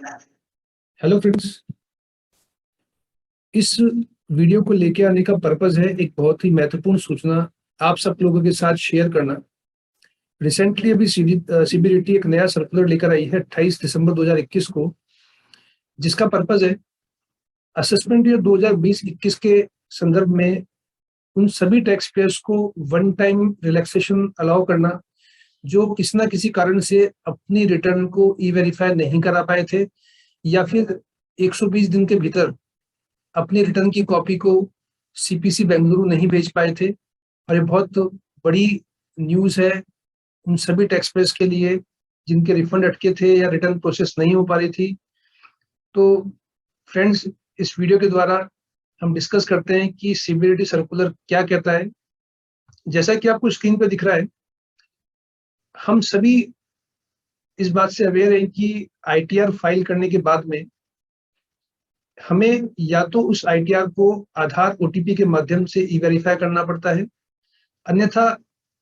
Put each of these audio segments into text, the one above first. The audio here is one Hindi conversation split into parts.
Hello friends. इस वीडियो को लेके आने का पर्पस है एक बहुत ही महत्वपूर्ण सूचना आप सब लोगों के साथ शेयर करना। रिसेंटली अभी सीबीडीटी एक नया सर्कुलर लेकर आई है 28 दिसंबर 2021 को, जिसका पर्पस है असेसमेंट ईयर 2020-21 के संदर्भ में उन सभी टैक्स पेयर्स को वन टाइम रिलैक्सेशन अलाउ करना जो किसी ना किसी कारण से अपनी रिटर्न को ई वेरीफाई नहीं करा पाए थे या फिर 120 दिन के भीतर अपनी रिटर्न की कॉपी को सीपीसी बेंगलुरु नहीं भेज पाए थे। और ये बहुत बड़ी न्यूज़ है उन सभी टैक्स पेयर्स के लिए जिनके रिफंड अटके थे या रिटर्न प्रोसेस नहीं हो पा रही थी। तो फ्रेंड्स, इस वीडियो के द्वारा हम डिस्कस करते हैं कि सीबीडीटी सर्कुलर क्या कहता है। जैसा कि आपको स्क्रीन पे दिख रहा है, हम सभी इस बात से अवेयर हैं कि आईटीआर फाइल करने के बाद में हमें या तो उस आईटीआर को आधार ओटीपी के माध्यम से ई वेरीफाई करना पड़ता है, अन्यथा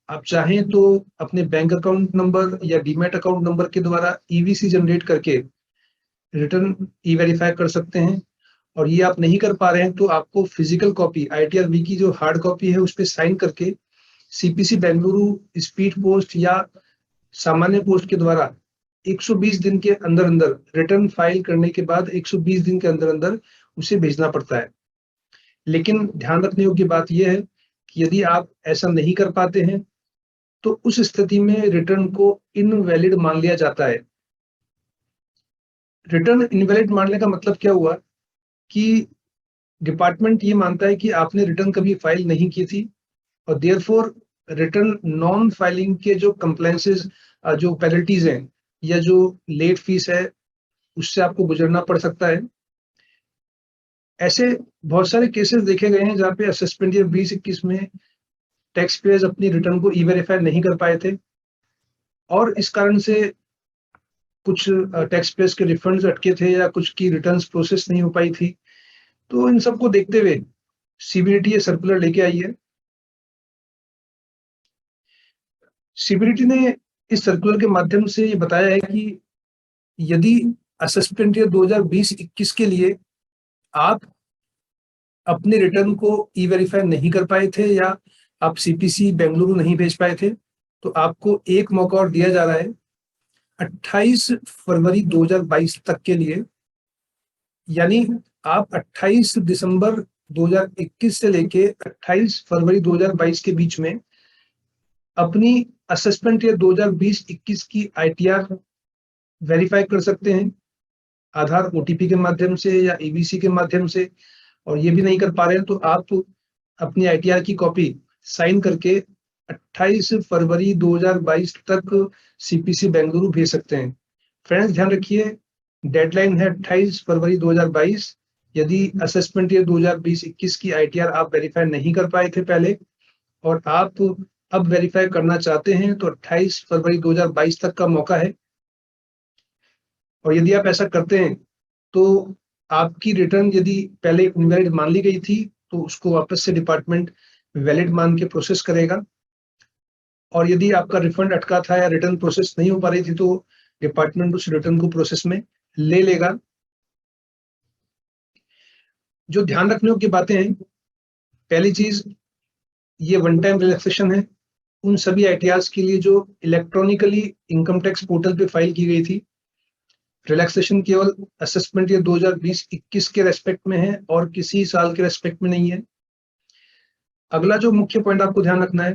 आप चाहें तो अपने बैंक अकाउंट नंबर या डीमैट अकाउंट नंबर के द्वारा ईवीसी जनरेट करके रिटर्न ई वेरीफाई कर सकते हैं। और ये आप नहीं कर पा रहे हैं तो आपको फिजिकल कॉपी आईटीआर वी की जो हार्ड कॉपी है उस पर साइन करके सीपीसी बेंगलुरु स्पीड पोस्ट या सामान्य पोस्ट के द्वारा 120 दिन के अंदर अंदर रिटर्न फाइल करने के बाद 120 दिन के अंदर अंदर उसे भेजना पड़ता है। लेकिन ध्यान रखने योग्य बात यह है कि यदि आप ऐसा नहीं कर पाते हैं तो उस स्थिति में रिटर्न को इनवैलिड मान लिया जाता है। रिटर्न इनवैलिड मानने का मतलब क्या हुआ कि डिपार्टमेंट ये मानता है कि आपने रिटर्न कभी फाइल नहीं की थी और देयरफॉर रिटर्न नॉन फाइलिंग के जो कंप्लायंसेस, जो पेनल्टीज हैं या जो लेट फीस है उससे आपको गुजरना पड़ सकता है। ऐसे बहुत सारे केसेस देखे गए हैं जहाँ पे असेसमेंट ईयर 2021 में टैक्स पेयर्स अपनी रिटर्न को ई वेरीफाई नहीं कर पाए थे और इस कारण से कुछ टैक्स पेयर्स के रिफंड्स अटके थे या कुछ की रिटर्न्स प्रोसेस नहीं हो पाई थी। तो इन सबको देखते हुए सीबीडीटी ये सर्कुलर लेके आई है। सीबीडीटी ने इस सर्कुलर के माध्यम से ये बताया है कि यदि असेसमेंट ईयर 2020-21 के लिए आप अपने रिटर्न को ई वेरीफाई नहीं कर पाए थे या आप सीपीसी बेंगलुरु नहीं भेज पाए थे तो आपको एक मौका और दिया जा रहा है 28 फरवरी 2022 तक के लिए। यानी आप 28 दिसंबर 2021 से लेके 28 फरवरी 2022 के बीच में अपनी असेसमेंट ईयर 2020-21 की आईटीआर वेरीफाई कर सकते हैं आधार ओटीपी के माध्यम से या ईवीसी के माध्यम से। और ये भी नहीं कर पा रहे हैं तो आप अपनी आईटीआर की कॉपी साइन करके 28 फरवरी 2022 तक सीपीसी बेंगलुरु भेज सकते हैं। फ्रेंड्स, ध्यान रखिए, डेडलाइन है 28 फरवरी 2022। यदि असेसमेंट ईयर 2020-21 की आईटीआर आप वेरीफाई नहीं कर पाए थे पहले और आप अब वेरीफाई करना चाहते हैं तो 28 फरवरी 2022 तक का मौका है। और यदि आप ऐसा करते हैं तो आपकी रिटर्न यदि पहले इनवैलिड मान ली गई थी तो उसको वापस से डिपार्टमेंट वैलिड मान के प्रोसेस करेगा। और यदि आपका रिफंड अटका था या रिटर्न प्रोसेस नहीं हो पा रही थी तो डिपार्टमेंट उस रिटर्न को प्रोसेस में ले लेगा। जो ध्यान रखने की बातें हैं, पहली चीज, ये वन टाइम रिलैक्सेशन है उन सभी आईटीआर्स के लिए जो इलेक्ट्रॉनिकली इनकम टैक्स पोर्टल पे फाइल की गई थी। रिलैक्सेशन केवल असेसमेंट ईयर 2020-21 के रेस्पेक्ट में है और किसी साल के रेस्पेक्ट में नहीं है। अगला जो मुख्य पॉइंट आपको ध्यान रखना है,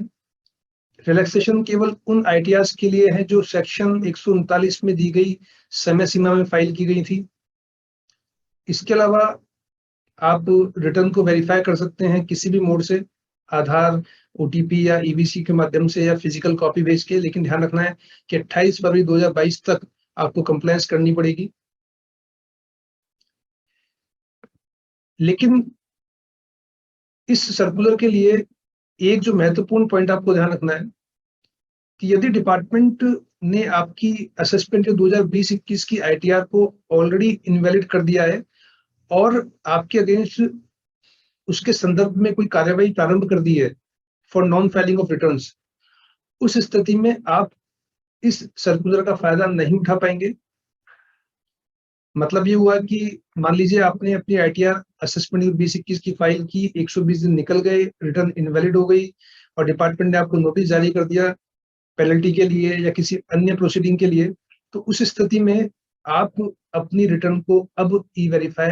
रिलैक्सेशन केवल उन आईटीआर्स के लिए है जो सेक्शन 139 में दी गई समय सीमा में फाइल की गई थी। इसके अलावा आप रिटर्न को वेरीफाई कर सकते हैं किसी भी मोड से, आधार, ओटीपी या ईवीसी के माध्यम से या फिजिकल कॉपी भेज के। लेकिन ध्यान रखना है कि 28 फरवरी 2022 तक आपको कंप्लायंस करनी पड़ेगी। लेकिन इस सर्कुलर के लिए एक जो महत्वपूर्ण पॉइंट आपको ध्यान रखना है कि यदि डिपार्टमेंट ने आपकी असेसमेंट 2020-21 की आईटीआर को ऑलरेडी इनवैलिड कर दिया है और आपके अगेंस्ट उसके संदर्भ में कोई कार्यवाही प्रारंभ कर दी है for non filing of returns, उस स्थिति में आप इस सर्कुलर का फायदा नहीं उठा पाएंगे। मतलब ये हुआ कि मान लीजिए आपने अपनी आईटीआर असेसमेंट 2021 की फाइल की, 120 दिन निकल गए, रिटर्न इनवैलिड हो गई और डिपार्टमेंट ने आपको नोटिस जारी कर दिया पेनल्टी के लिए या किसी अन्य प्रोसीडिंग के लिए। तो उस स्थिति में आप अपनी रिटर्न को अब ई वेरीफाई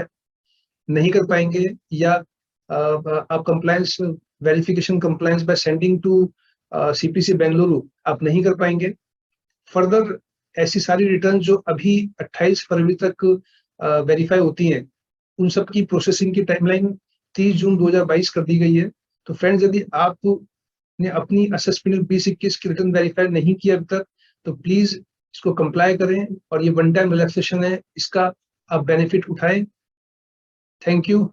नहीं कर पाएंगे या आप compliance verification compliance by sending to CPC Bengaluru आप नहीं कर पाएंगे। फर्दर ऐसी सारी रिटर्न जो अभी 28 फरवरी तक वेरीफाई होती हैं, उन सब की प्रोसेसिंग की टाइमलाइन 30 जून 2022 कर दी गई है। तो फ्रेंड्स, यदि आपने अपनी असेसमेंट 2021 की रिटर्न वेरीफाई नहीं किया अभी तक, तो प्लीज इसको कंप्लाई करें और ये वन टाइम रिलैक्सेशन है, इसका आप बेनिफिट उठाएं। Thank you.